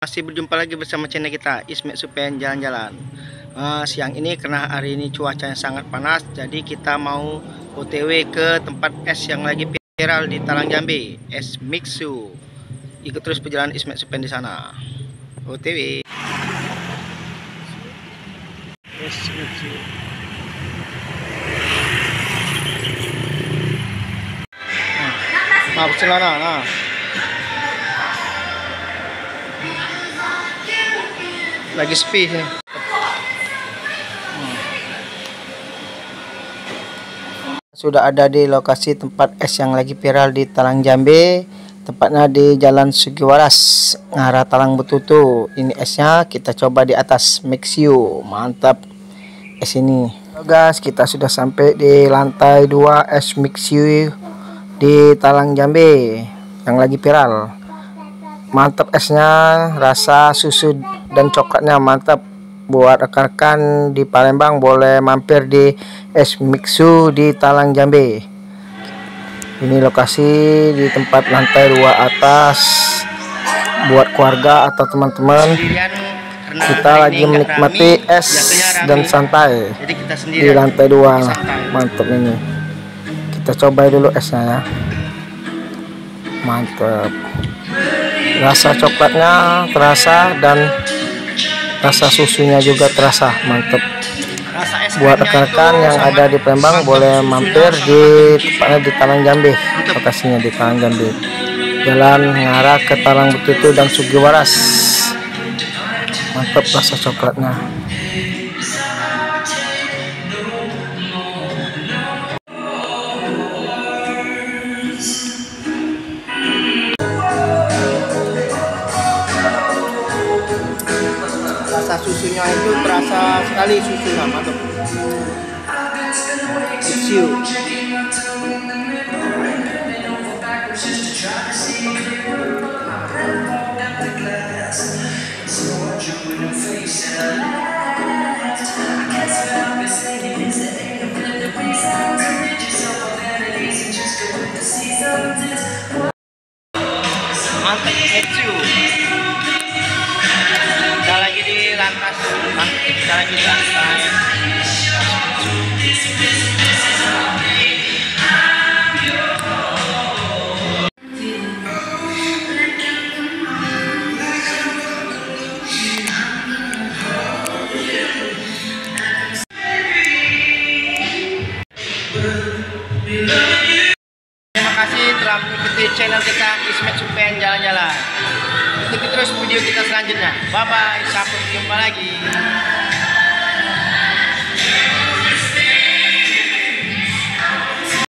Masih berjumpa lagi bersama channel kita Ismet Supen Jalan-Jalan. Siang ini karena hari ini cuacanya sangat panas, jadi kita mau OTW ke tempat es yang lagi viral di Talang Jambe, es Mixu. Ikut terus perjalanan Ismet Supen di sana. OTW. Es Mixu. Nah, celana, nah. Lagi sepi sih. Sudah ada di lokasi tempat es yang lagi viral di Talang Jambe, tepatnya di Jalan Sugiwaras, ngarah Talang Betutu. Ini esnya kita coba di atas Mixu, mantap es ini. Guys, kita sudah sampai di lantai 2 es Mixu di Talang Jambe yang lagi viral. Mantap esnya, rasa susu dan coklatnya mantap. Buat rekan-rekan di Palembang boleh mampir di es Mixu di Talang Jambe. Ini lokasi di tempat lantai 2 atas. Buat keluarga atau teman-teman, kita lagi menikmati es dan santai di lantai 2. Mantap ini. Kita coba dulu esnya ya. Mantap. Rasa coklatnya terasa dan rasa susunya juga terasa, mantep. Buat rekan-rekan yang ada di Palembang boleh mampir di tempatnya di Talang Jambe, lokasinya di Talang Jambe, jalan mengarah ke Talang Betutu dan Sugiwaras. Mantep rasa coklatnya. Rasa susunya itu terasa sekali, susunya mantap. Mixu. Mantap Mixu. Kita lagi di lantas, kita lagi di lantai. Terima kasih telah mengikuti channel kita Ismet Supen Jalan-Jalan. Ikuti terus video kita selanjutnya. Bye bye, sampai jumpa lagi.